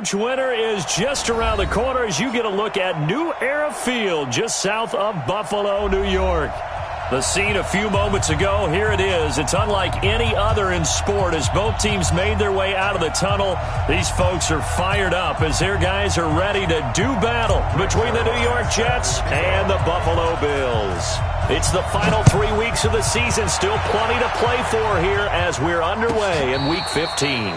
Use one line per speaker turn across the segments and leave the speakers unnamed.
Winter is just around the corner as you get a look at New Era Field just south of Buffalo, New York. The scene a few moments ago, here it is. It's unlike any other in sport as both teams made their way out of the tunnel. These folks are fired up as their guys are ready to do battle between the New York Jets and the Buffalo Bills. It's the final 3 weeks of the season, still plenty to play for here as we're underway in Week 15.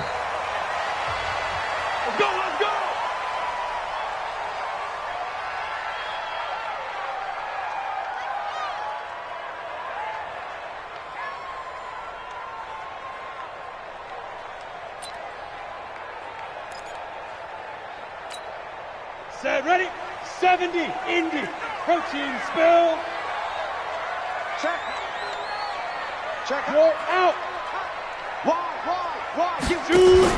Set, ready, 70, Indy, protein spill. Check. Check. Roll out. Wide, shoot.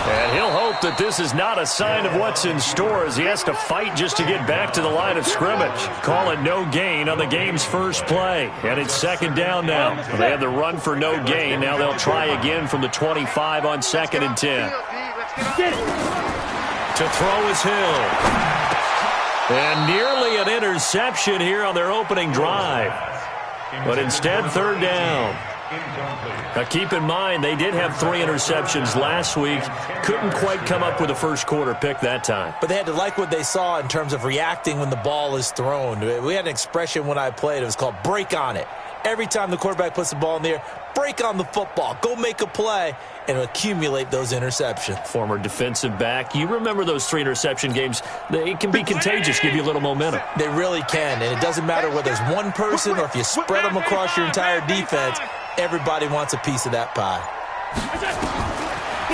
And he'll hope that this is not a sign of what's in store as he has to fight just to get back to the line of scrimmage. Call it no gain on the game's first play. And it's second down now. They had the run for no gain. Now they'll try again from the 25 on 2nd and 10. To throw is Hill. And nearly an interception here on their opening drive. But instead, third down. Now keep in mind, they did have 3 interceptions last week. Couldn't quite come up with a first quarter pick that time.
But they had to like what they saw in terms of reacting when the ball is thrown. We had an expression when I played. It was called break on it. Every time the quarterback puts the ball in the air, break on the football. Go make a play and accumulate those interceptions.
Former defensive back. You remember those 3 interception games. They can be contagious, give you a little momentum.
They really can, and it doesn't matter whether it's one person or if you spread them across your entire defense. Everybody wants a piece of that pie.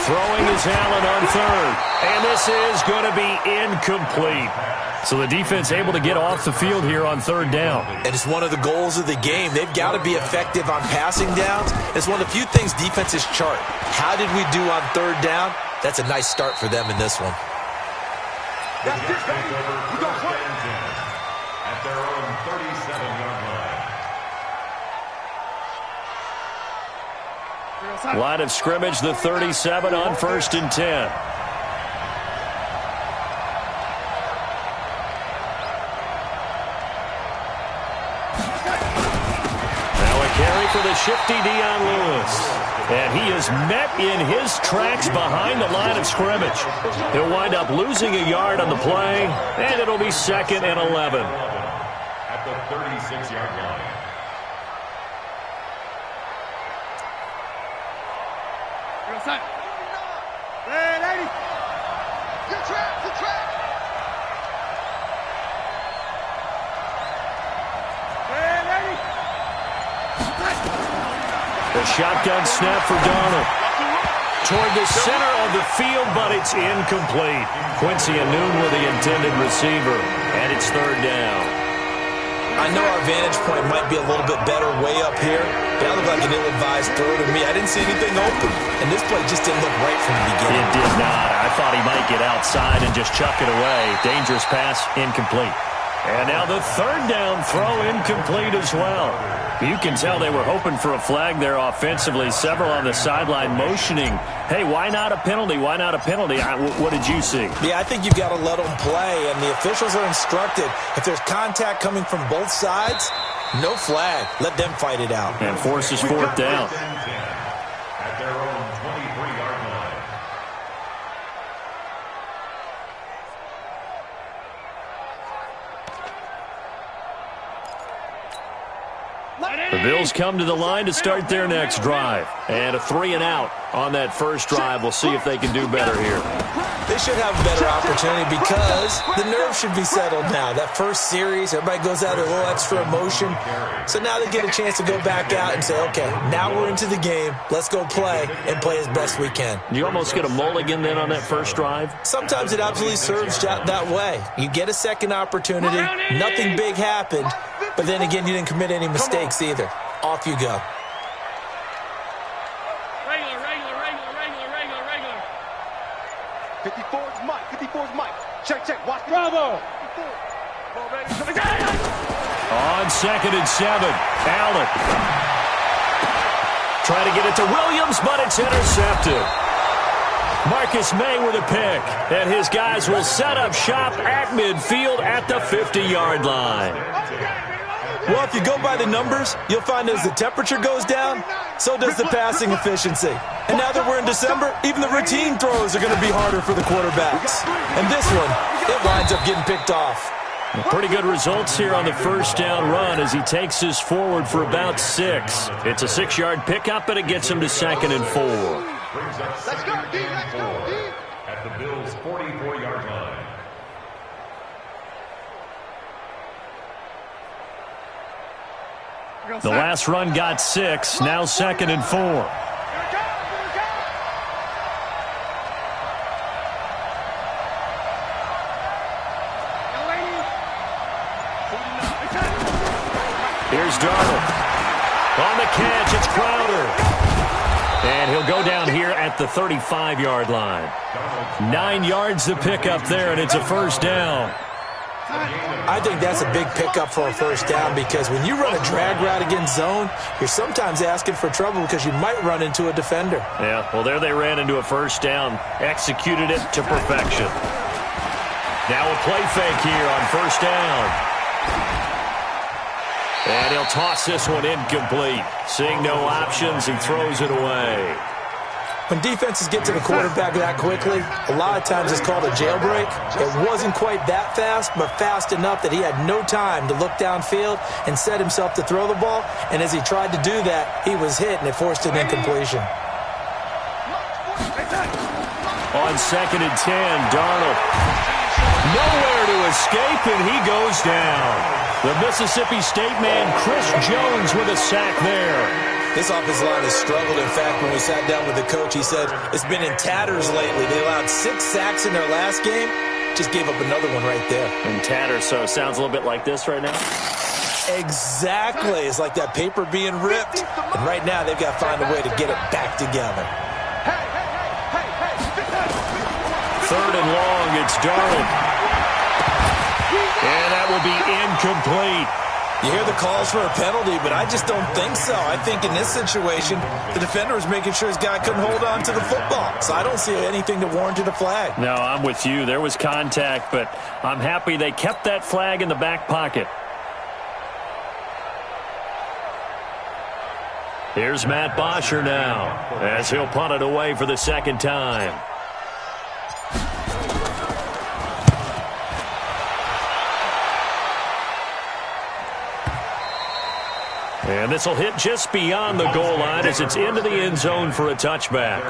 Throwing is Allen on third. And this is going to be incomplete. So the defense able to get off the field here on third down.
And it's one of the goals of the game. They've got to be effective on passing downs. It's one of the few things defenses chart. How did we do on third down? That's a nice start for them in this one.
That's it, baby. We go play. At their own 37-yard line.
Line of scrimmage, the 37 on 1st and 10. For the shifty Dion Lewis. And he is met in his tracks behind the line of scrimmage. He'll wind up losing a yard on the play, and it'll be 2nd and 11.
At the 36-yard line. Red 80. Good track.
The shotgun snap for Darnold. Toward the center of the field, but it's incomplete. Quincy Anoon with the intended receiver, and it's third down.
I know our vantage point might be a little bit better way up here. That looked like an ill-advised throw to me. I didn't see anything open, and this play just didn't look right from the beginning.
It did not. I thought he might get outside and just chuck it away. Dangerous pass, incomplete. And now the third down throw incomplete as well. You can tell they were hoping for a flag there offensively. Several on the sideline motioning, hey, why not a penalty? Why not a penalty? What did you see?
Yeah, I think you've got to let them play, and the officials are instructed. If there's contact coming from both sides, no flag. Let them fight it out.
And forces 4th down.
At their own 23-yard line.
The Bills come to the line to start their next drive. And a 3-and-out on that first drive. We'll see if they can do better here.
They should have a better opportunity because the nerves should be settled now. That first series, everybody goes out with a little extra emotion. So now they get a chance to go back out and say, okay, now we're into the game. Let's go play and play as best we can.
You almost get a mulligan then on that first drive?
Sometimes it absolutely serves that way. You get a second opportunity. Nothing big happened. But then again, you didn't commit any mistakes either. Off you go.
Regular. 54's Mike. Check. Watch. Bravo.
On 2nd and 7, Allen. Trying to get it to Williams, but it's intercepted. Marcus May with a pick, and his guys will set up shop at midfield at the 50-yard line.
Well, if you go by the numbers, you'll find as the temperature goes down, so does the passing efficiency. And now that we're in December, even the routine throws are going to be harder for the quarterbacks. And this one, it winds up getting picked off.
Pretty good results here on the first down run as he takes us forward for about 6. It's a 6-yard pickup, and it gets him to 2nd and 4.
Let's go, D. Let's go, D. At the Bills' 44-yard line.
The last run got 6, now 2nd and 4. Here's Darnold. On the catch, it's Crowder. And he'll go down here at the 35-yard line. 9 yards to pick up there, and it's a first down.
I think that's a big pickup for a first down because when you run a drag route against zone, you're sometimes asking for trouble because you might run into a defender.
Yeah, well, there they ran into a first down, executed it to perfection. Now a play fake here on first down. And he'll toss this one incomplete. Seeing no options, he throws it away.
When defenses get to the quarterback that quickly, a lot of times it's called a jailbreak. It wasn't quite that fast, but fast enough that he had no time to look downfield and set himself to throw the ball. And as he tried to do that, he was hit, and it forced an incompletion.
On 2nd and 10, Darnold. Nowhere to escape, and he goes down. The Mississippi State man, Chris Jones, with a sack there.
This offensive line has struggled. In fact, when we sat down with the coach, he said it's been in tatters lately. They allowed 6 sacks in their last game. Just gave up another one right there.
In tatters, so it sounds a little bit like this right now?
Exactly. It's like that paper being ripped. And right now, they've got to find a way to get it back together.
3rd and long, it's Darnold. And that will be incomplete.
You hear the calls for a penalty, but I just don't think so. I think in this situation, the defender was making sure his guy couldn't hold on to the football. So I don't see anything that warranted a flag.
No, I'm with you. There was contact, but I'm happy they kept that flag in the back pocket. Here's Matt Bosher now, as he'll punt it away for the 2nd time. And this will hit just beyond the goal line as it's into the end zone for a touchback.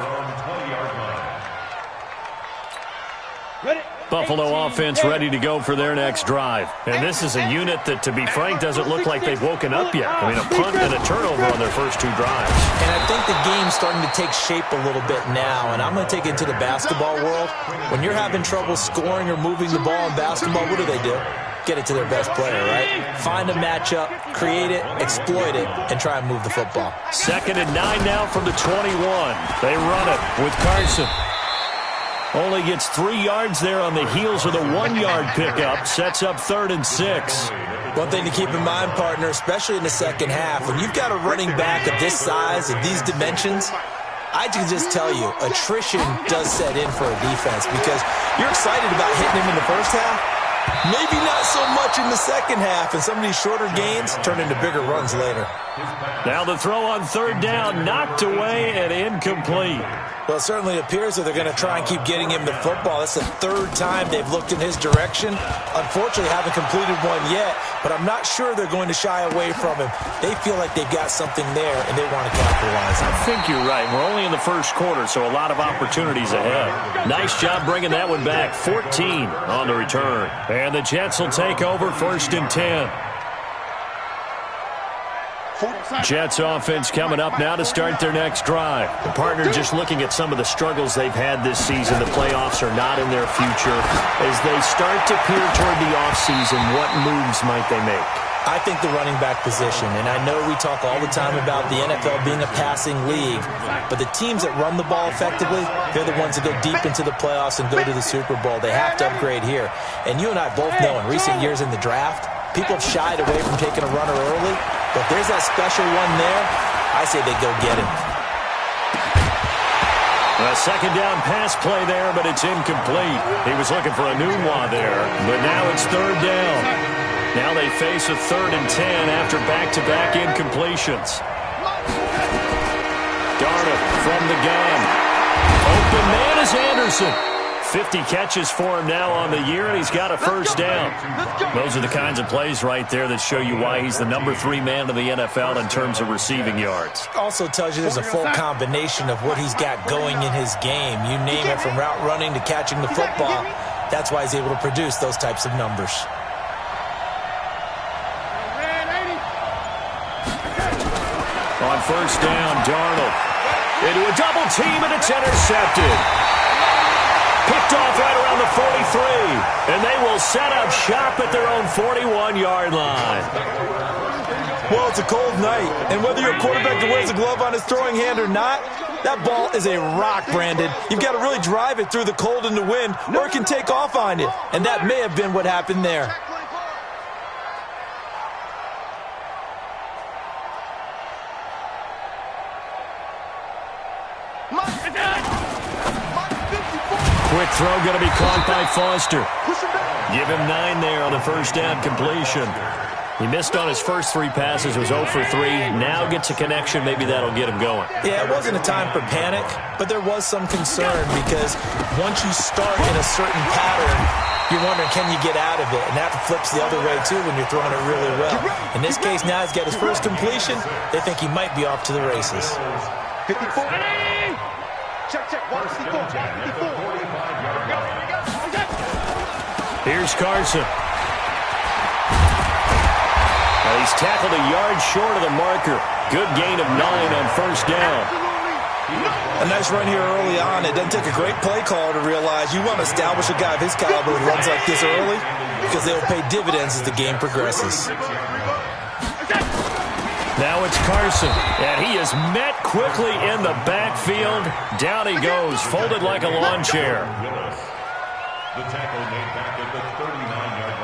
Buffalo offense ready to go for their next drive. And this is a unit that, to be frank, doesn't look like they've woken up yet. I mean, a punt and a turnover on their first 2 drives.
And I think the game's starting to take shape a little bit now. And I'm going to take it to the basketball world. When you're having trouble scoring or moving the ball in basketball, what do? Get it to their best player, right? Find a matchup, create it, exploit it, and try and move the football.
2nd and 9 now from the 21. They run it with Carson. Only gets 3 yards there on the heels of the 1-yard pickup. Sets up 3rd and 6.
One thing to keep in mind, partner, especially in the second half, when you've got a running back of this size and these dimensions, I can just tell you, attrition does set in for a defense because you're excited about hitting him in the first half. Maybe not so much in the second half, and some of these shorter gains turn into bigger runs later.
Now the throw on 3rd down, knocked away and incomplete.
Well, it certainly appears that they're going to try and keep getting him the football. That's the 3rd time they've looked in his direction. Unfortunately, haven't completed one yet, but I'm not sure they're going to shy away from him. They feel like they've got something there, and they want to capitalize on it.
I think you're right. We're only in the first quarter, so a lot of opportunities ahead. Nice job bringing that one back. 14 on the return. And the Jets will take over 1st and 10. Jets offense coming up now to start their next drive. The partner just looking at some of the struggles they've had this season. The playoffs are not in their future. As they start to peer toward the offseason, what moves might they make?
I think the running back position, and I know we talk all the time about the NFL being a passing league, but the teams that run the ball effectively, they're the ones that go deep into the playoffs and go to the Super Bowl. They have to upgrade here. And you and I both know in recent years in the draft, people have shied away from taking a runner early, but if there's that special one there, I say they go get him.
A second down pass play there, but it's incomplete. He was looking for a new one there, but now it's third down. Now they face a 3rd and 10 after back-to-back incompletions. Darnold from the gun. Open man is Anderson. 50 catches for him now on the year, and he's got a first down. Those are the kinds of plays right there that show you why he's the number 3 man in the NFL in terms of receiving yards.
Also tells you there's a full combination of what he's got going in his game. You name it, from route running to catching the football. That's why he's able to produce those types of numbers.
On first down, Darnold into a double team, and it's intercepted. Picked off right around the 43, and they will set up shop at their own 41-yard line.
Well, it's a cold night, and whether you're a quarterback that wears a glove on his throwing hand or not, that ball is a rock, Brandon. You've got to really drive it through the cold and the wind, or it can take off on you, and that may have been what happened there.
Quick throw going to be caught by Foster. Give him 9 there on the first down completion. He missed on his first 3 passes, was 0 for 3. Now gets a connection. Maybe that'll get him going.
Yeah, it wasn't a time for panic, but there was some concern because once you start in a certain pattern, you're wondering, can you get out of it? And that flips the other way, too, when you're throwing it really well. In this case, now he's got his first completion. They think he might be off to the races.
54. Check. 54.
Here's Carson. Well, he's tackled a yard short of the marker. Good gain of 9 on first down.
A nice run here early on. It doesn't take a great play caller to realize you want to establish a guy of his caliber who runs like this early because they'll pay dividends as the game progresses.
Now it's Carson, and he is met quickly in the backfield. Down he goes, folded like a lawn chair.
The tackle made back at the 39-yard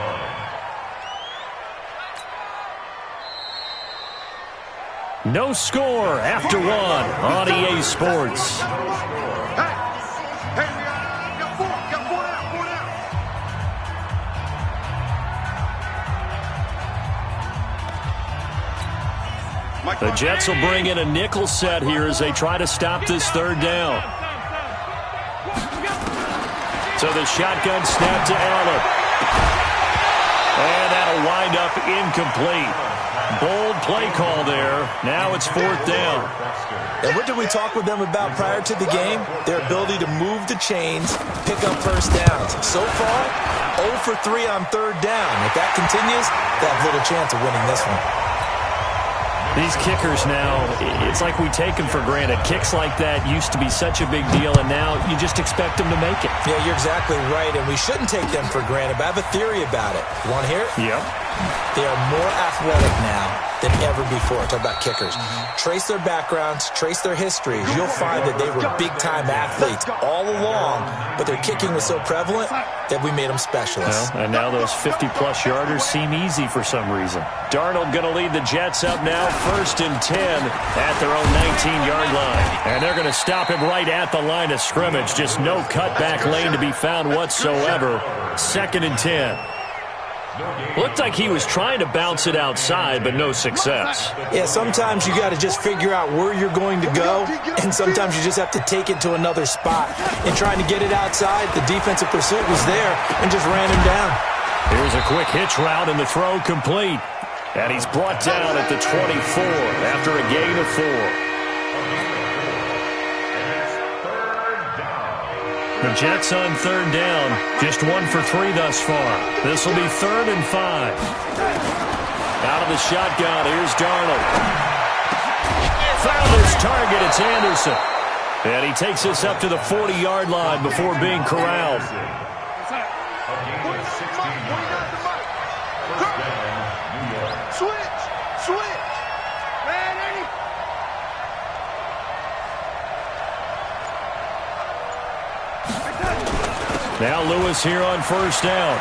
line.
No score after 1 on EA Sports. The Jets will bring in a nickel set here as they try to stop this third down. So the shotgun snap to Allen. And that'll wind up incomplete. Bold play call there. Now it's 4th down.
And what did we talk with them about prior to the game? Their ability to move the chains, pick up first downs. So far, 0 for 3 on third down. If that continues, they have little chance of winning this one.
These kickers now, it's like we take them for granted. Kicks like that used to be such a big deal, and now you just expect them to make it.
Yeah, you're exactly right, and we shouldn't take them for granted, but I have a theory about it. You want to hear it?
Yep.
They are more athletic now than ever before. Talk about kickers. Trace their backgrounds, trace their histories. You'll find that they were big-time athletes all along, but their kicking was so prevalent that we made them specialists.
Well, and now those 50-plus yarders seem easy for some reason. Darnold going to lead the Jets up now, 1st and 10 at their own 19-yard line. And they're going to stop him right at the line of scrimmage. Just no cutback lane to be found whatsoever. 2nd and 10. Looked like he was trying to bounce it outside, but no success.
Yeah, sometimes you got to just figure out where you're going to go, and sometimes you just have to take it to another spot. In trying to get it outside, the defensive pursuit was there and just ran him down.
Here's a quick hitch route, and the throw complete. And he's brought down at the 24 after a gain of 4. The Jets on third down, just 1 for 3 thus far. This will be 3rd and 5. Out of the shotgun, here's Darnold. Found his target, it's Anderson. And he takes us up to the 40-yard line before being corralled. Now Lewis here on first down.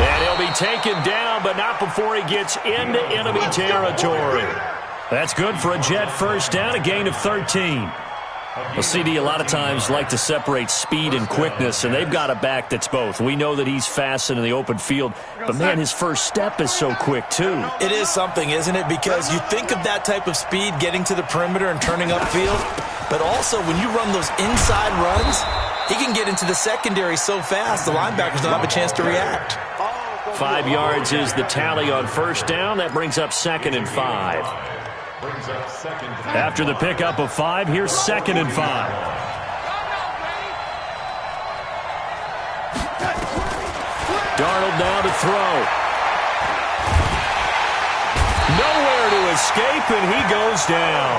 And he'll be taken down, but not before he gets into enemy territory. That's good for a Jet first down, a gain of 13. Well, CD, a lot of times like to separate speed and quickness, and they've got a back that's both. We know that he's fast in the open field, but, man, his first step is so quick, too.
It is something, isn't it? Because you think of that type of speed getting to the perimeter and turning upfield, but also when you run those inside runs, he can get into the secondary so fast the linebackers don't have a chance to react.
5 yards is the tally on first down. That brings up 2nd and 5. After the pickup of 5, here's 2nd and 5. Darnold now to throw. Nowhere to escape, and he goes down.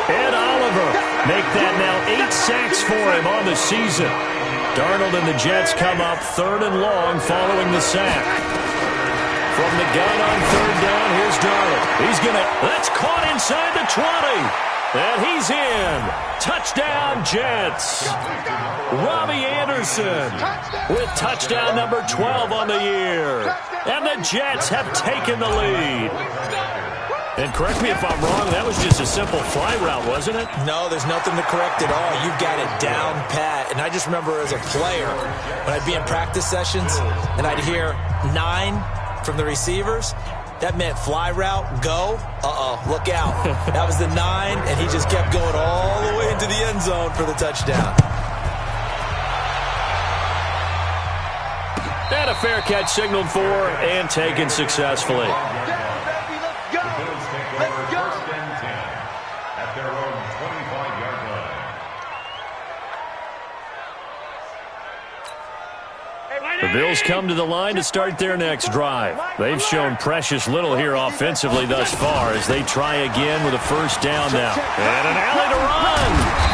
Ed Oliver make that now 8 sacks for him on the season. Darnold and the Jets come up 3rd and long following the sack. From the gun on 3rd down, here's Darnold. That's caught inside the 20. And he's in. Touchdown, Jets. Robbie Anderson with touchdown number 12 on the year. And the Jets have taken the lead. And correct me if I'm wrong, that was just a simple fly route, wasn't it?
No, there's nothing to correct at all. You've got it down pat. And I just remember as a player, when I'd be in practice sessions, and I'd hear 9 from the receivers, that meant fly route, go, look out. That was the 9, and he just kept going all the way into the end zone for the touchdown.
And a fair catch signaled for and taken successfully. The Bills come to the line to start their next drive. They've shown precious little here offensively thus far as they try again with a first down now. And an alley to run.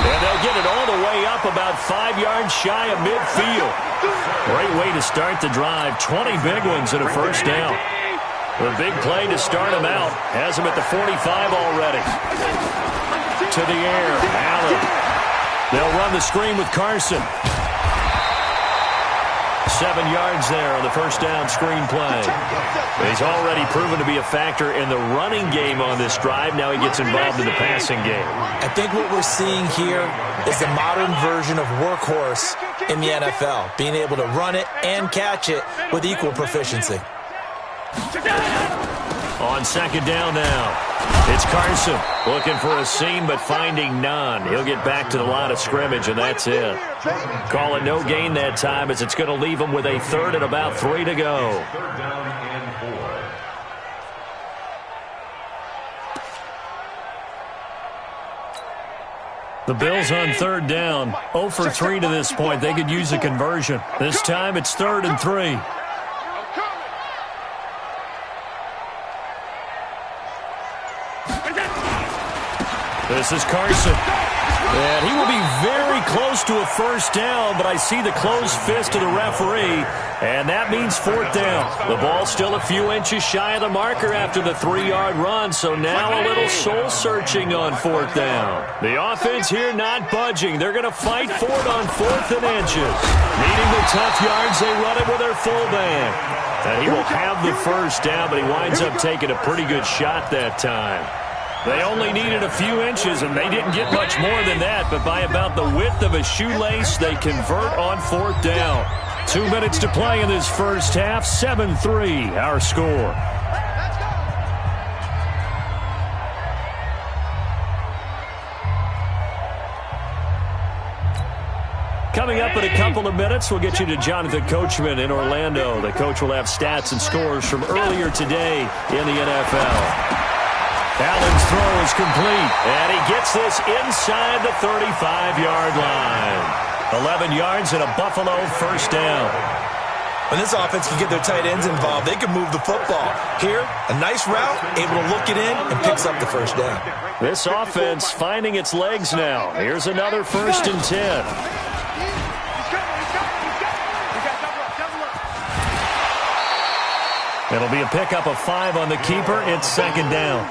And they'll get it all the way up about 5 yards shy of midfield. Great way to start the drive. 20 big ones at a first down. The big play to start him out. Has him at the 45 already. To the air. Allen. They'll run the screen with Carson. 7 yards there on the first down screen play. He's already proven to be a factor in the running game on this drive. Now he gets involved in the passing game.
I think what we're seeing here is the modern version of workhorse in the NFL, being able to run it and catch it with equal proficiency.
On second down now, it's Carson looking for a seam but finding none. He'll get back to the line of scrimmage, and that's it. Call it no gain that time as it's going to leave him with a 3rd and about 3 to go.
3rd down and 4.
The Bills on 3rd down, 0 for 3 to this point. They could use a conversion. This time it's 3rd and 3. This is Carson. And he will be very close to a first down, but I see the closed fist of the referee, and that means 4th down. The ball still a few inches shy of the marker after the 3-yard run, so now a little soul-searching on 4th down. The offense here not budging. They're going to fight for it on 4th and inches. Needing the tough yards, they run it with their fullback. And he will have the first down, but he winds up taking a pretty good shot that time. They only needed a few inches, and they didn't get much more than that, but by about the width of a shoelace, they convert on 4th down. 2 minutes to play in this first half, 7-3, our score. Coming up in a couple of minutes, we'll get you to Jonathan Coachman in Orlando. The coach will have stats and scores from earlier today in the NFL. Allen's throw is complete, and he gets this inside the 35-yard line. 11 yards and a Buffalo first down.
When this offense can get their tight ends involved, they can move the football. Here, a nice route, able to look it in, and picks up the first down.
This offense finding its legs now. Here's another 1st and 10. It'll be a pickup of 5 on the keeper. It's 2nd down.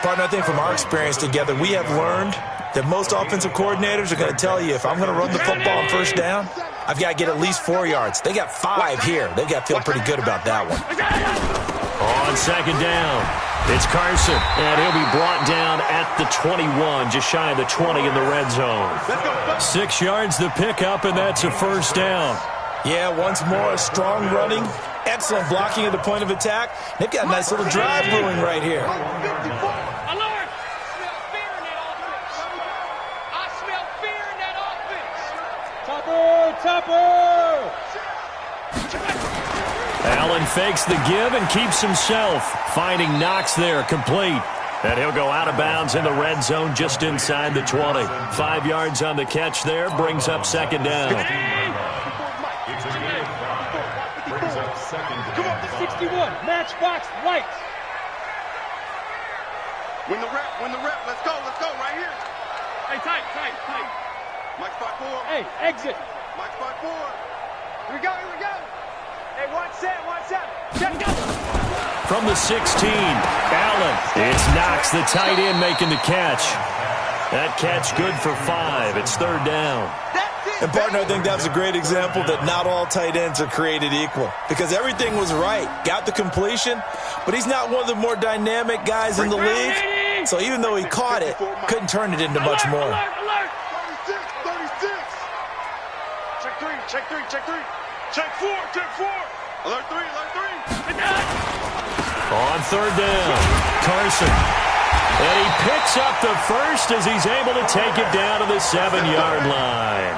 Partner, I think from our experience together, we have learned that most offensive coordinators are going to tell you, if I'm going to run the football on first down, I've got to get at least 4 yards. They got 5 here. They've got to feel pretty good about that one.
On 2nd down, It's Carson, and he'll be brought down at the 21, just shy of the 20 in the red zone. 6 yards the pickup, and that's a first down.
Yeah, once more, strong running, excellent blocking at the point of attack. They've got a nice little drive brewing right here.
Topper!
Allen fakes the give and keeps himself, finding Knox there, complete. And he'll go out of bounds in the red zone just inside the 20. 5 yards on the catch there, brings up second down.
It's a game brings up second down.
Come on, 61, matchbox lights.
Win the rep, let's go, right here.
Hey, tight.
Mike spot 4.
Hey, exit.
Mike spot 4.
Here we go. Hey, one set. Check, go.
From the 16, Allen. It's Knox, the tight end, making the catch. That catch good for 5. It's third down.
And, partner, I think that was a great example that not all tight ends are created equal. Because everything was right. Got the completion, but he's not one of the more dynamic guys in the league. So even though he caught it, couldn't turn it into much more.
Alert.
36. Check 3. Check 4. Alert 3.
On third down, Carson. And he picks up the first as he's able to take it down to the 7-yard line.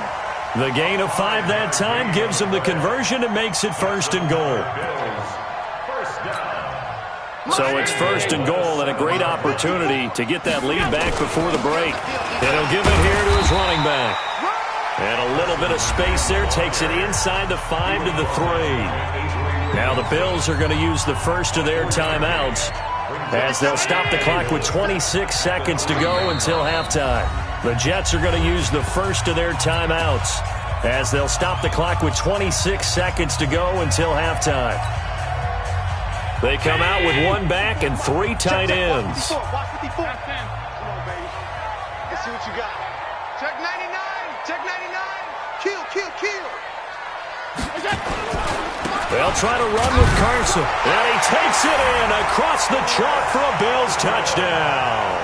The gain of 5 that time gives him the conversion and makes it first and goal. So it's first and goal and a great opportunity to get that lead back before the break. And he'll give it here to his running back. And a little bit of space there takes it inside the 5 to the 3. Now the Bills are going to use the first of their timeouts as they'll stop the clock with 26 seconds to go until halftime. The Jets are going to use the first of their timeouts as they'll stop the clock with 26 seconds to go until halftime. They come out with 1 back and 3 tight ends.
Come on, baby. Let's see what you got. Check 99. Kill.
They'll try to run with Carson. And he takes it in across the chalk for a Bills touchdown.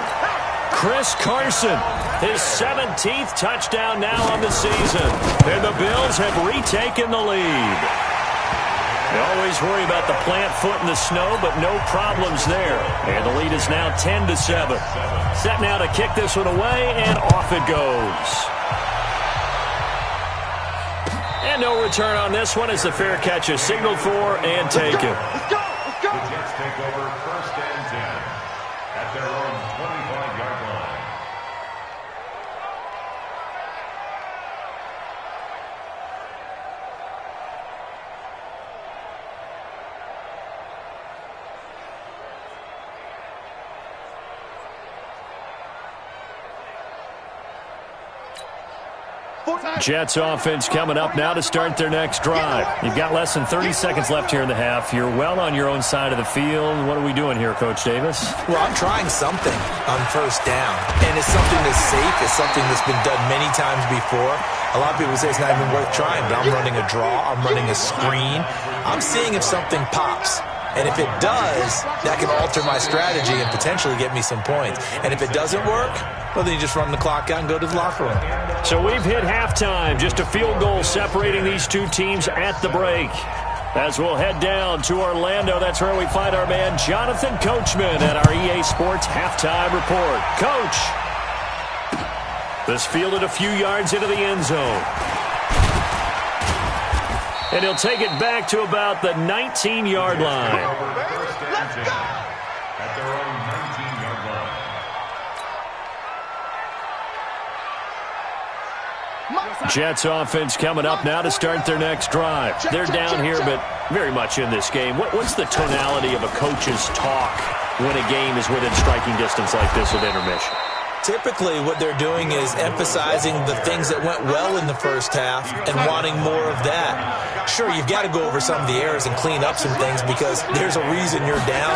Chris Carson, his 17th touchdown now on the season. And the Bills have retaken the lead. They always worry about the plant foot in the snow, but no problems there. And the lead is now 10-7. Set now to kick this one away, and off it goes. And no return on this one as the fair catch is signaled for and taken.
Let's go.
The Jets take over first and 10 at their own 25-yard line.
Jets offense coming up now to start their next drive. You've got less than 30 seconds left here in the half. You're well on your own side of the field. What are we doing here, Coach Davis?
Well, I'm trying something on first down. And it's something that's safe. It's something that's been done many times before. A lot of people say it's not even worth trying, but I'm running a draw. I'm running a screen. I'm seeing if something pops. And if it does, that can alter my strategy and potentially get me some points. And if it doesn't work, well, then you just run the clock out and go to the locker room.
So we've hit halftime. Just a field goal separating these two teams at the break. As we'll head down to Orlando, that's where we find our man Jonathan Coachman at our EA Sports Halftime Report. Coach, this fielded a few yards into the end zone. And he'll take it back to about the 19-yard line.
Let's go! At their own 19-yard line.
Jets offense coming up now to start their next drive. They're down here, but very much in this game. What's the tonality of a coach's talk when a game is within striking distance like this at intermission?
Typically, what they're doing is emphasizing the things that went well in the first half and wanting more of that. Sure, you've got to go over some of the errors and clean up some things because there's a reason you're down.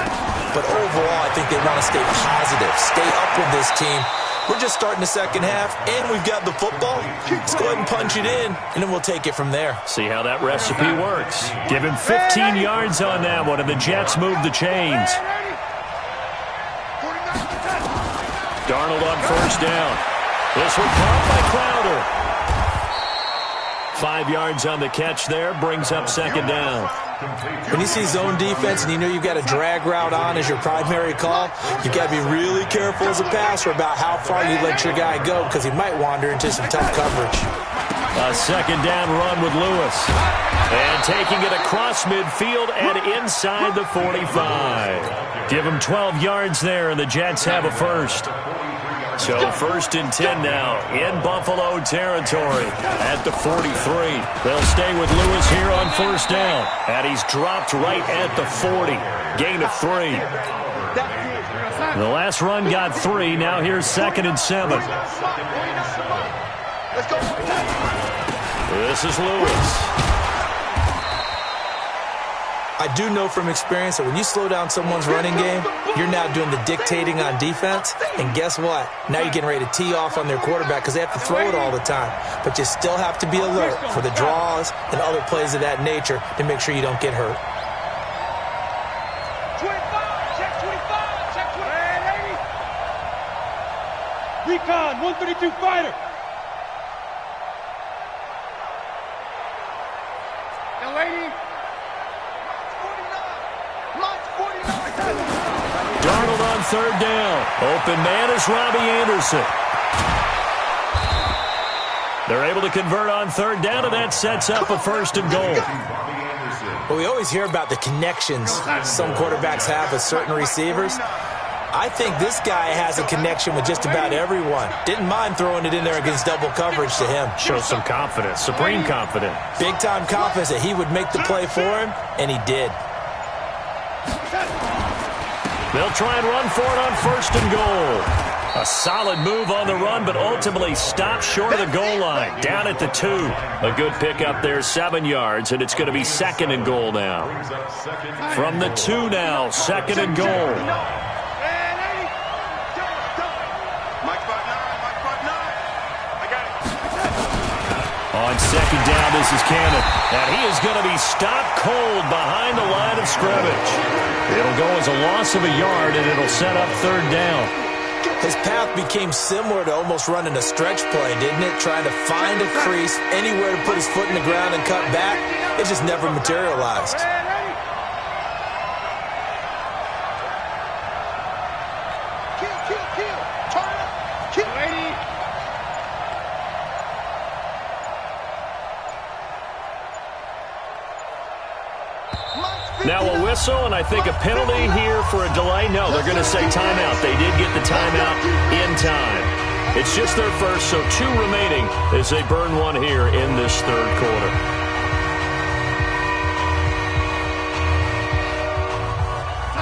But overall, I think they want to stay positive, stay up with this team. We're just starting the second half, and we've got the football. Let's go ahead and punch it in, and then we'll take it from there.
See how that recipe works. Give him 15 yards on that one, and the Jets move the chains. first down. This one caught by Crowder. 5 yards on the catch there, brings up second down.
When you see zone defense and you know you've got a drag route on as your primary call, you've got to be really careful as a passer about how far you let your guy go because he might wander into some tough coverage.
A second down run with Lewis. And taking it across midfield and inside the 45. Give him 12 yards there, and the Jets have a first. So 1st and 10 now in Buffalo territory at the 43. They'll stay with Lewis here on first down. And he's dropped right at the 40. Gain of 3. The last run got 3. Now here's 2nd and 7. This is Lewis.
I do know from experience that when you slow down someone's running game, you're now doing the dictating on defense. And guess what? Now you're getting ready to tee off on their quarterback because they have to throw it all the time. But you still have to be alert for the draws and other plays of that nature to make sure you don't get hurt.
25, check 25, check 25. Recon, 132 fighter. Young lady.
Darnold on third down. Open man is Robbie Anderson. They're able to convert on third down, and that sets up a 1st and goal.
Well, we always hear about the connections some quarterbacks have with certain receivers. I think this guy has a connection with just about everyone. Didn't mind throwing it in there against double coverage to him.
Shows some confidence, supreme confidence.
Big-time confidence that he would make the play for him, and he did.
They'll try and run for it on 1st and goal. A solid move on the run, but ultimately stopped short of the goal line. Down at the 2. A good pickup there, 7 yards, and it's going to be 2nd and goal now. From the 2 now, 2nd and goal. On 2nd down, this is Cannon. And he is going to be stopped cold behind the line of scrimmage. It'll go as a loss of a yard, and it'll set up 3rd down.
His path became similar to almost running a stretch play, didn't it? Trying to find a crease, anywhere to put his foot in the ground and cut back. It just never materialized.
Now a whistle, and I think a penalty here for a delay. No, they're going to say timeout. They did get the timeout in time. It's just their first, so 2 remaining as they burn one here in this 3rd quarter.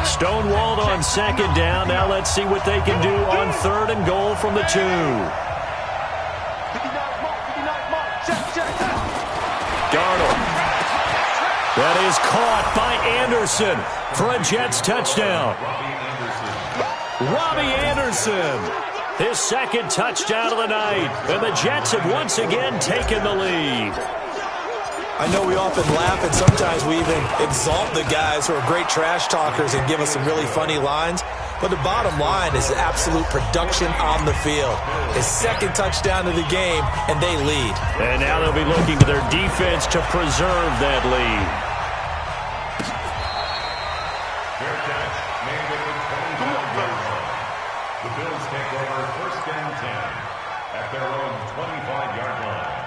Stonewalled on 2nd down. Now let's see what they can do on 3rd and goal from the 2. Darnold. That is caught by Anderson for a Jets touchdown. Robbie Anderson, his 2nd touchdown of the night. And the Jets have once again taken the lead.
I know we often laugh, and sometimes we even exalt the guys who are great trash talkers and give us some really funny lines. But the bottom line is absolute production on the field. His 2nd touchdown of the game, and they lead.
And now they'll be looking to their defense to preserve that lead.
Fair catch made with the 25-yard line. The Bills take over 1st and 10 at their own 25-yard line.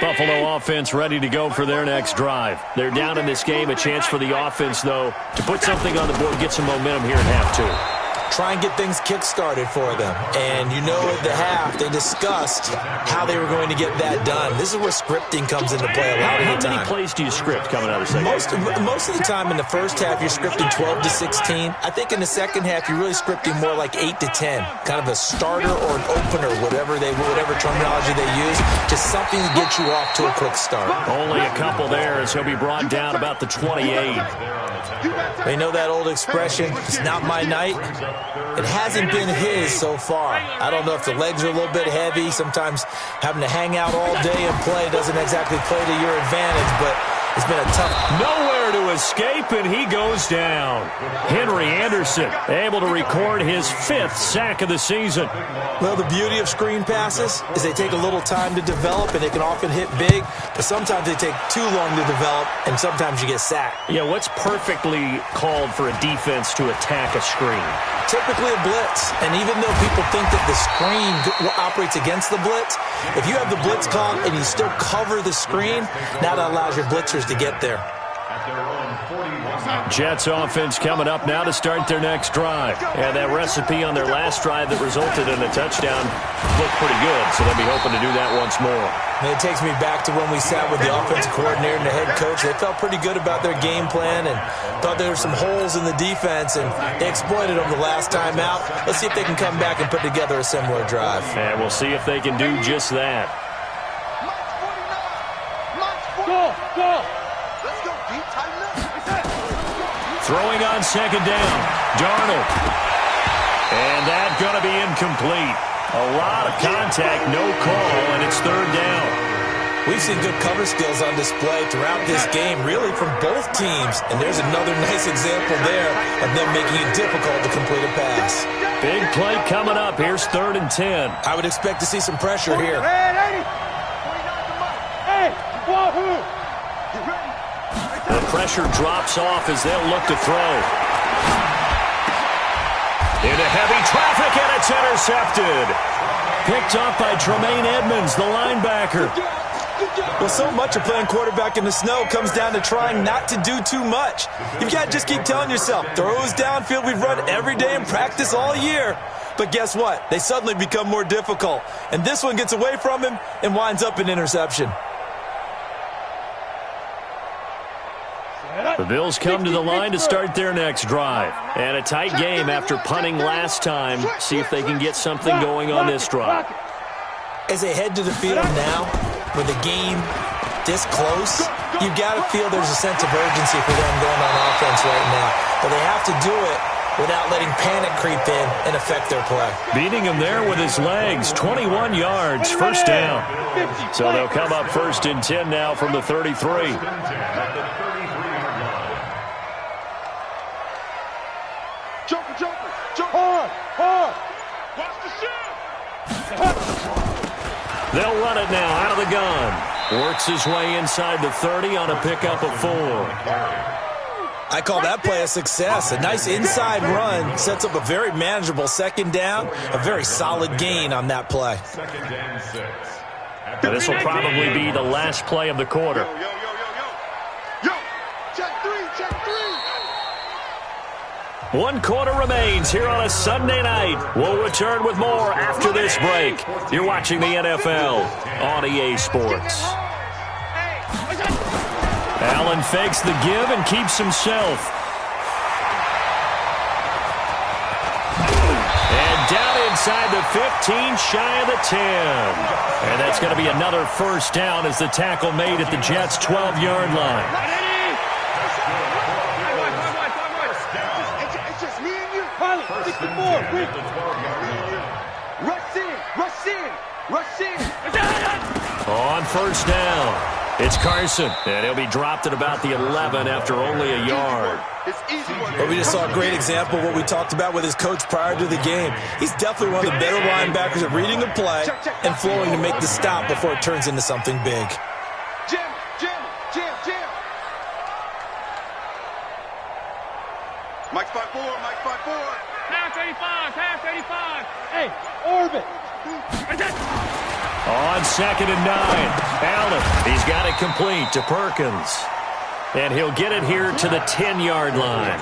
Buffalo offense ready to go for their next drive. They're down in this game. A chance for the offense, though, to put something on the board, get some momentum here at half 2.
Try and get things kick-started for them. And you know at the half, they discussed how they were going to get that done. This is where scripting comes into play a lot of the time.
How many plays do you script coming out of the second?
Most of the time in the first half, you're scripting 12 to 16. I think in the second half, you're really scripting more like 8 to 10. Kind of a starter or an opener, whatever terminology they use, just something to get you off to a quick start.
Only a couple there as he'll be brought down about the 28.
They know that old expression, it's not my night. It hasn't been his so far. I don't know if the legs are a little bit heavy. Sometimes having to hang out all day and play doesn't exactly play to your advantage, but it's been a tough...
Nowhere to escape, and he goes down. Henry Anderson able to record his 5th sack of the season.
Well, the beauty of screen passes is they take a little time to develop, and they can often hit big, but sometimes they take too long to develop, and sometimes you get sacked.
Yeah, what's perfectly called for a defense to attack a screen?
Typically a blitz, and even though people think that the screen operates against the blitz, if you have the blitz called and you still cover the screen, now that allows your blitzers to get there.
Jets offense coming up now to start their next drive. And that recipe on their last drive that resulted in a touchdown looked pretty good, so they'll be hoping to do that once more.
And it takes me back to when we sat with the offensive coordinator and the head coach. They felt pretty good about their game plan and thought there were some holes in the defense, and they exploited them the last time out. Let's see if they can come back and put together a similar drive.
And we'll see if they can do just that.
Go! Let's go, deep, tighten up.
Throwing on second down. Darnold. And that's going to be incomplete. A lot of contact, no call, and it's third down.
We've seen good cover skills on display throughout this game, really from both teams. And there's another nice example there of them making it difficult to complete a pass.
Big play coming up. Here's 3rd and 10.
I would expect to see some pressure here.
Hey, wahoo!
The pressure drops off as they'll look to throw. Into heavy traffic, and it's intercepted. Picked up by Tremaine Edmonds, the linebacker.
Well, so much of playing quarterback in the snow comes down to trying not to do too much. You've got to just keep telling yourself, throws downfield we've run every day in practice all year. But guess what? They suddenly become more difficult. And this one gets away from him and winds up an interception.
The Bills come to the line to start their next drive. And a tight game after punting last time. See if they can get something going on this drive.
As they head to the field now, with the game this close, you've got to feel there's a sense of urgency for them going on offense right now. But they have to do it without letting panic creep in and affect their play.
Beating him there with his legs, 21 yards, first down. So they'll come up 1st and 10 now from the 33.
Hard. Watch the shot.
They'll run it now out of the gun. Works his way inside the 30 on a pickup of 4.
I call that play a success. A nice inside run sets up a very manageable second down. A very solid gain on that play.
Now, this will probably be the last play of the quarter.
Yo, check three.
1 quarter remains here on a Sunday night. We'll return with more after this break. You're watching the NFL on EA Sports. Allen fakes the give and keeps himself. And down inside the 15, shy of the 10. And that's going to be another first down as the tackle made at the Jets' 12-yard line.
Rush in.
On first down, it's Carson, and he'll be dropped at about the 11 after only a yard.
But we just saw a great example of what we talked about with his coach prior to the game. He's definitely one of the better linebackers at reading a play and flowing to make the stop before it turns into something big.
Jim. Mike 5-4. Pass 85. Hey, orbit.
On 2nd and 9, Allen, he's got it complete to Perkins. And he'll get it here to the 10-yard line.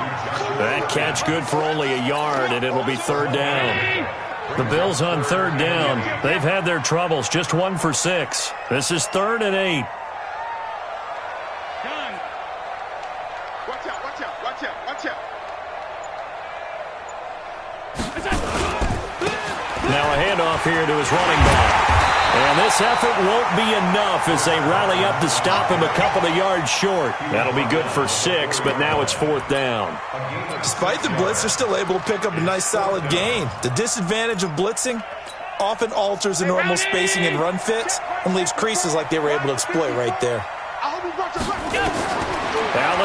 That catch good for only a yard, and it'll be 3rd down. The Bills on 3rd down. They've had their troubles, just 1 for 6. This is 3rd and 8.
Watch out.
Now a handoff here to his running back. And And this effort won't be enough as they rally up to stop him a couple of yards short. That'll be good for 6, but now it's 4th down.
Despite the blitz, they're still able to pick up a nice solid gain. The disadvantage of blitzing often alters the normal spacing and run fits and leaves creases like they were able to exploit right there.
Allen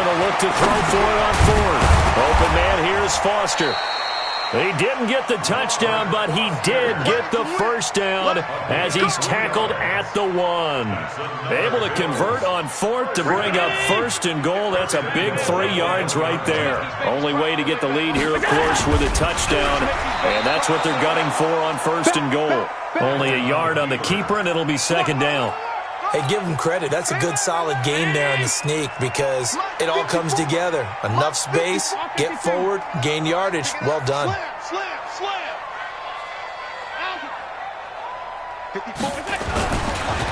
will look to throw for it on 4th. Open man here is Foster. He didn't get the touchdown, but he did get the first down as he's tackled at the 1. Able to convert on 4th to bring up 1st and goal. That's a big 3 yards right there. Only way to get the lead here, of course, with a touchdown, and that's what they're gunning for on 1st and goal. Only a yard on the keeper, and it'll be 2nd down.
Hey, give them credit. That's a good solid gain there in the sneak because it all comes together. Enough space, get forward, gain yardage. Well done.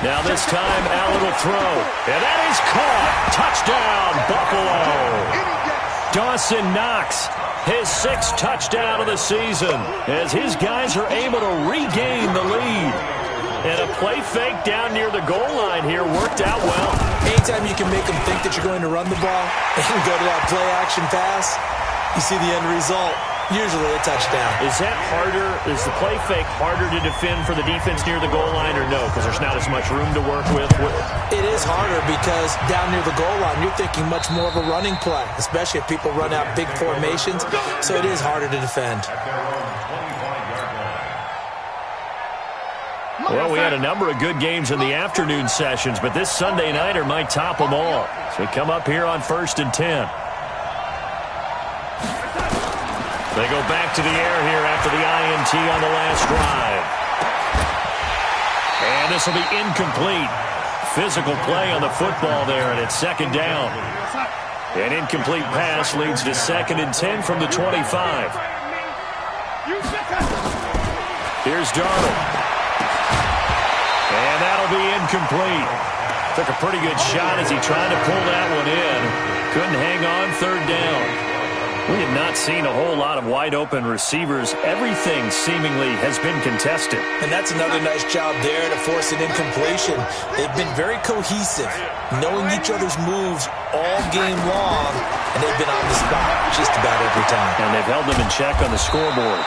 Now this time, Allen will throw. And that is caught. Touchdown, Buffalo. Dawson Knox, his 6th touchdown of the season as his guys are able to regain the lead. And a play fake down near the goal line here worked out well.
Anytime you can make them think that you're going to run the ball and go to that play-action pass, you see the end result, usually a touchdown.
Is that harder? Is the play fake harder to defend for the defense near the goal line or no? Because there's not as much room to work with?
It is harder because down near the goal line, you're thinking much more of a running play, especially if people run out big formations. So it is harder to defend.
Well, we had a number of good games in the afternoon sessions, but this Sunday nighter might top them all. So we come up here on 1st and 10. They go back to the air here after the INT on the last drive. And this will be incomplete. Physical play on the football there, and it's 2nd down. An incomplete pass leads to 2nd and 10 from the 25. Here's Darnold. And that'll be incomplete. Took a pretty good shot as he tried to pull that one in. Couldn't hang on 3rd down. We have not seen a whole lot of wide-open receivers. Everything seemingly has been contested.
And that's another nice job there to force an incompletion. They've been very cohesive, knowing each other's moves all game long, and they've been on the spot just about every time.
And they've held them in check on the scoreboard.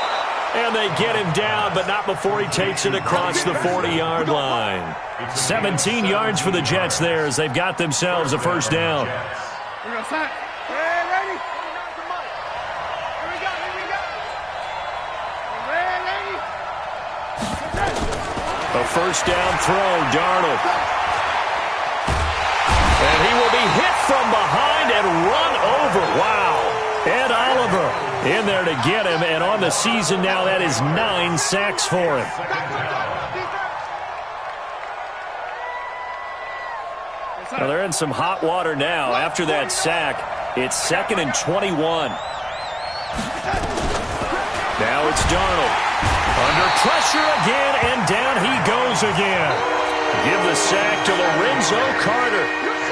And they get him down, but not before he takes it across the 40-yard line. 17 yards for the Jets there as they've got themselves a 1st down. A 1st down throw, Darnold. And he will be hit from behind and run over. Wow. Ed Oliver in there to get him, and on the season now, that is 9 sacks for him. Well, they're in some hot water now. After that sack, it's 2nd and 21. Now it's Darnold. Under pressure again, and down he goes again. Give the sack to Lorenzo Carter.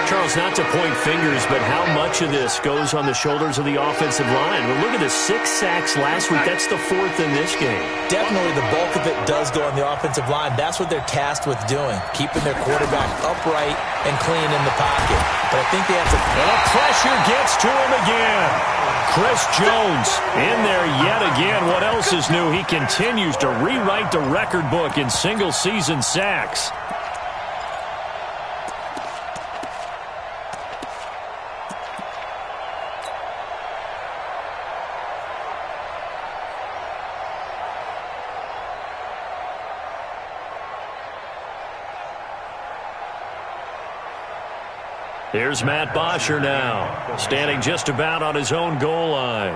Charles, not to point fingers, but how much of this goes on the shoulders of the offensive line? Well, look at the 6 sacks last week. That's the 4th in this game.
Definitely the bulk of it does go on the offensive line. That's what they're tasked with doing, keeping their quarterback upright and clean in the pocket. But I think they have to...
And the pressure gets to him again. Chris Jones in there yet again. What else is new? He continues to rewrite the record book in single-season sacks. Here's Matt Bosher now, standing just about on his own goal line.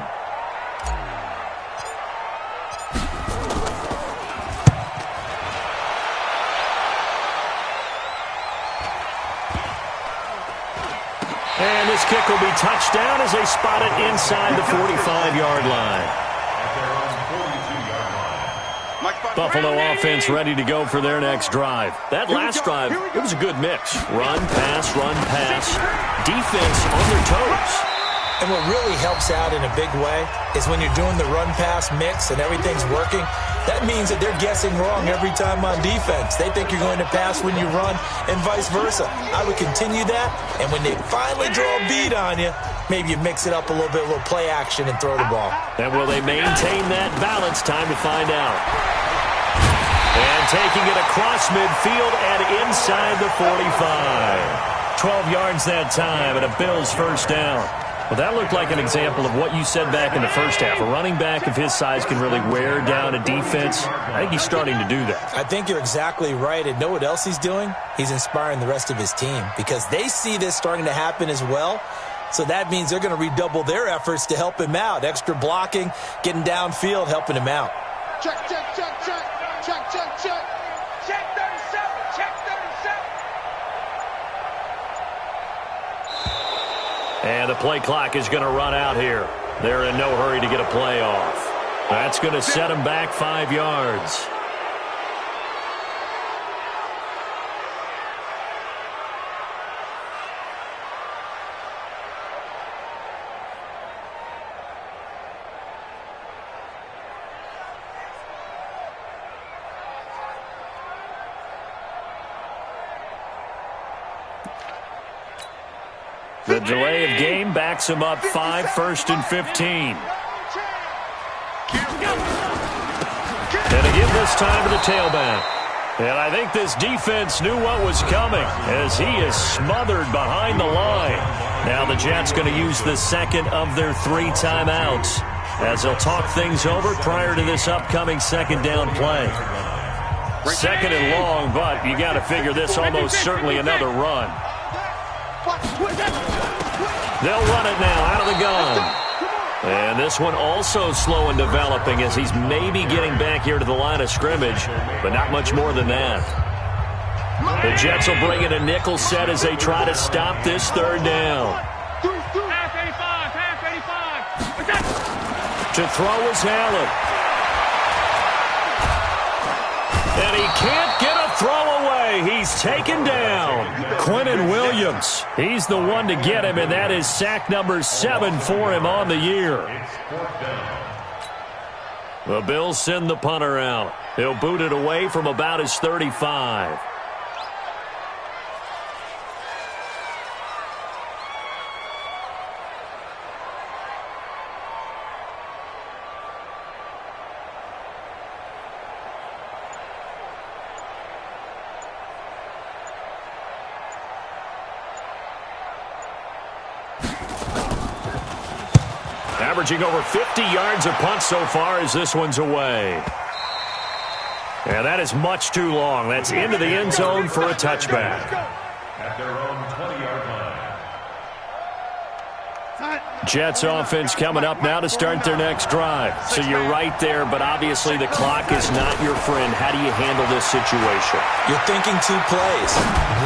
And this kick will be touchdown as they spot it inside the 45-yard line. Buffalo offense ready to go for their next drive. That last drive, it was a good mix. Run, pass, defense on their toes.
And what really helps out in a big way is when you're doing the run-pass mix and everything's working, that means that they're guessing wrong every time on defense. They think you're going to pass when you run and vice versa. I would continue that, and when they finally draw a bead on you, maybe you mix it up a little bit, a little play action, and throw the ball.
And will they maintain that balance? Time to find out. And taking it across midfield and inside the 45. 12 yards that time, and a Bills first down. Well, that looked like an example of what you said back in the first half. A running back of his size can really wear down a defense. I think he's starting to do that.
I think you're exactly right. And know what else he's doing? He's inspiring the rest of his team because they see this starting to happen as well. So that means they're going to redouble their efforts to help him out. Extra blocking, getting downfield, helping him out.
Check, check, check, check. Check, check, check. Check 37. Check 37.
And the play clock is going to run out here. They're in no hurry to get a play off. That's going to set them back 5 yards. The delay of game backs him up 5, 1st and 15. And again this time to the tailback. And I think this defense knew what was coming as he is smothered behind the line. Now the Jets going to use the second of their 3 timeouts as they'll talk things over prior to this upcoming second down play. Second and long, but you got to figure this almost certainly another run. They'll run it now out of the gun. And this one also slow in developing as he's maybe getting back here to the line of scrimmage, but not much more than that. The Jets will bring in a nickel set as they try to stop this third down. To throw is Allen. And he can't get a throw away. He's taken down. Quinnen Williams. He's the one to get him, and that is sack number 7 for him on the year. The Bills send the punter out. He'll boot it away from about his 35. Averaging over 50 yards a punt so far as this one's away. And that is much too long. That's into the end zone for a touchback.
At their own 20-yard line.
Jets offense coming up now to start their next drive. So you're right there, but obviously the clock is not your friend. How do you handle this situation?
You're thinking 2 plays.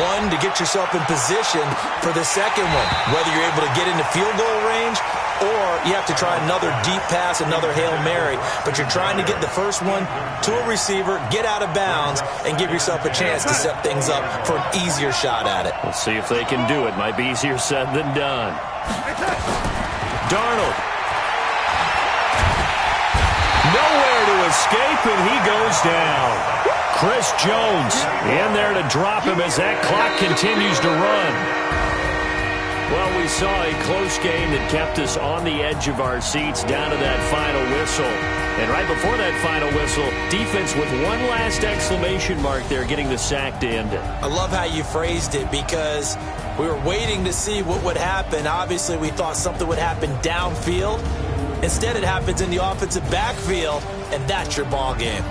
One, to get yourself in position for the second one, whether you're able to get into field goal range or you have to try another deep pass, another Hail Mary. But you're trying to get the first one to a receiver, get out of bounds, and give yourself a chance to set things up for an easier shot at it.
We'll see if they can do it. Might be easier said than done. Darnold. Nowhere to escape, and he goes down. Chris Jones in there to drop him as that clock continues to run. Well, we saw a close game that kept us on the edge of our seats down to that final whistle. And right before that final whistle, defense with one last exclamation mark there, getting the sack to end it.
I love how you phrased it because we were waiting to see what would happen. Obviously, we thought something would happen downfield. Instead, it happens in the offensive backfield, and that's your ball game.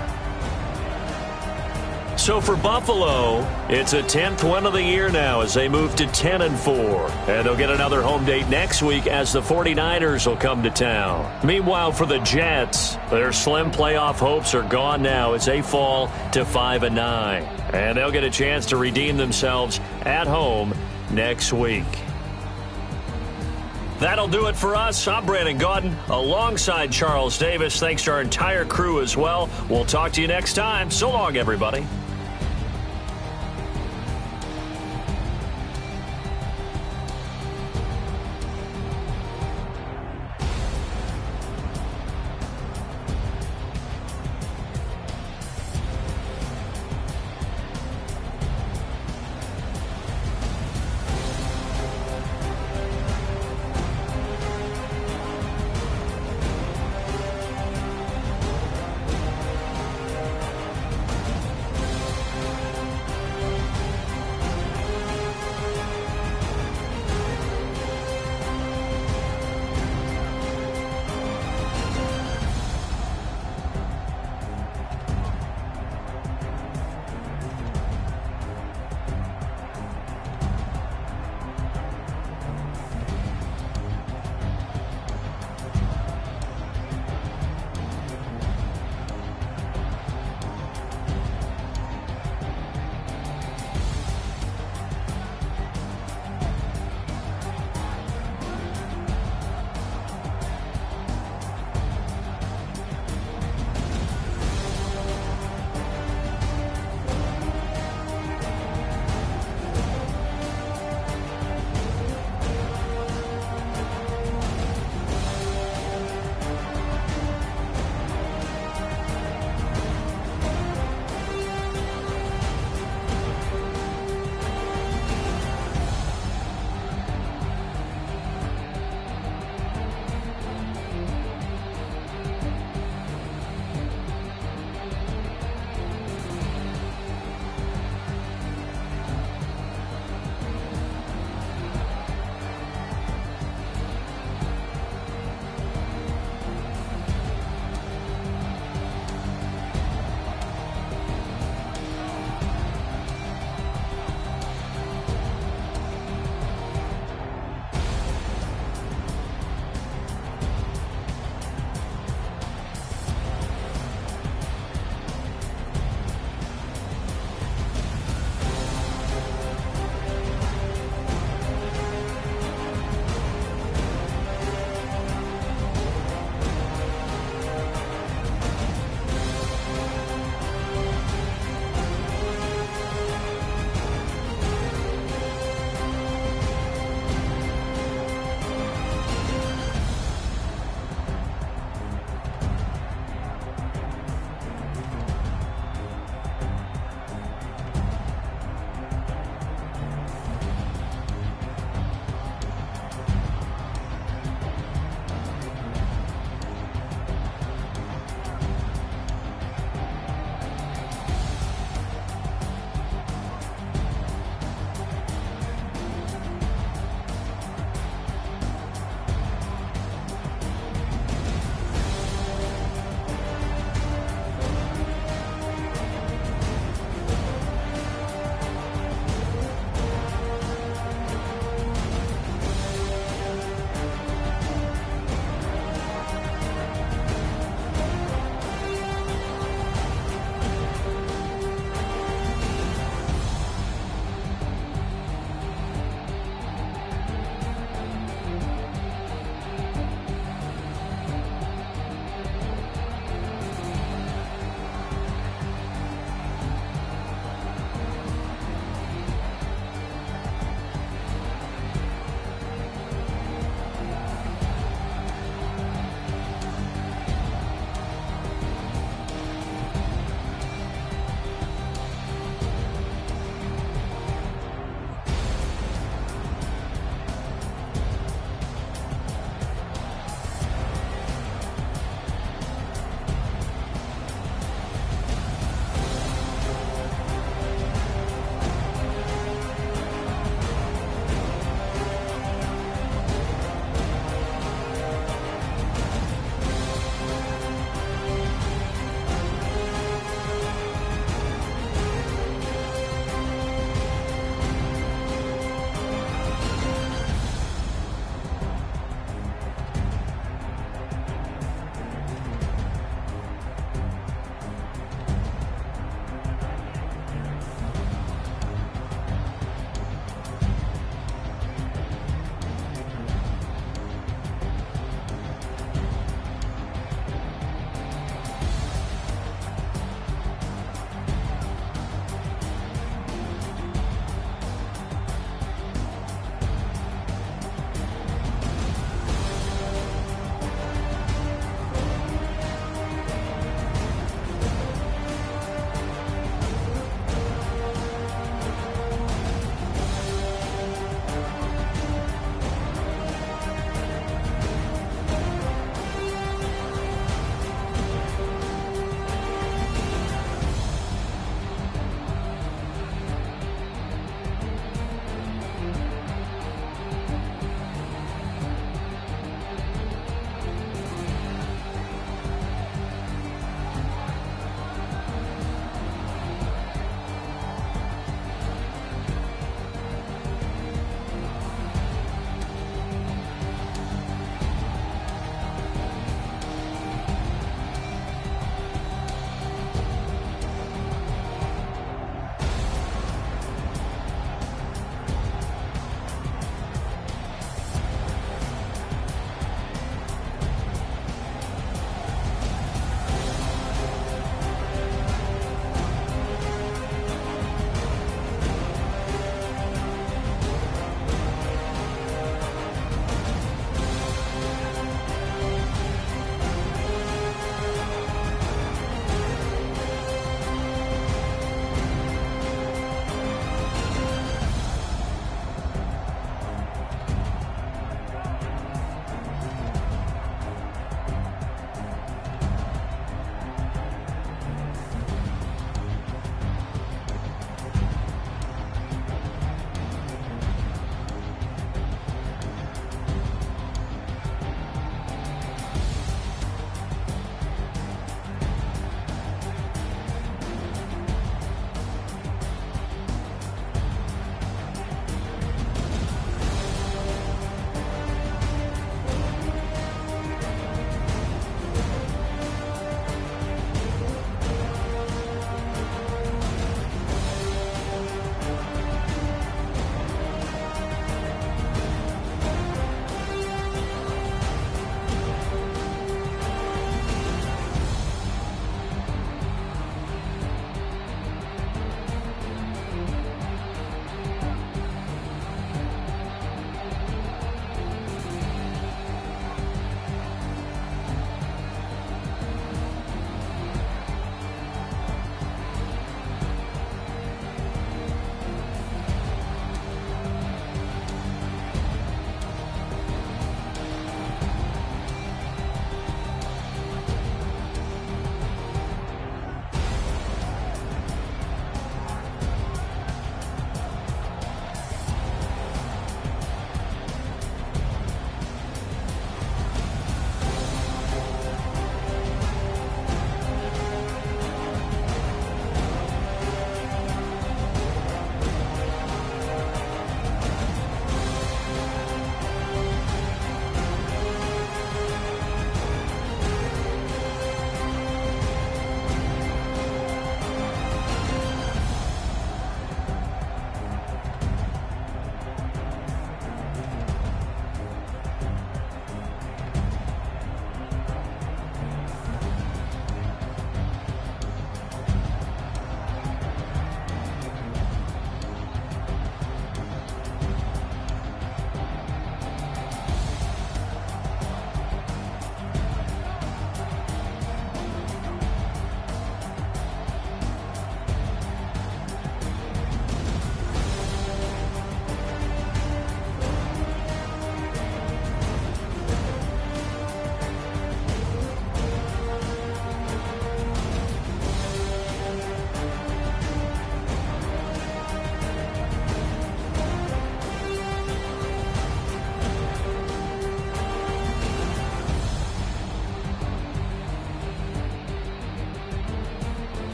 So for Buffalo, it's a 10th win of the year now as they move to 10-4. And they'll get another home date next week as the 49ers will come to town. Meanwhile, for the Jets, their slim playoff hopes are gone now as they fall to 5-9. And they'll get a chance to redeem themselves at home next week. That'll do it for us. I'm Brandon Gaudin alongside Charles Davis. Thanks to our entire crew as well. We'll talk to you next time. So long, everybody.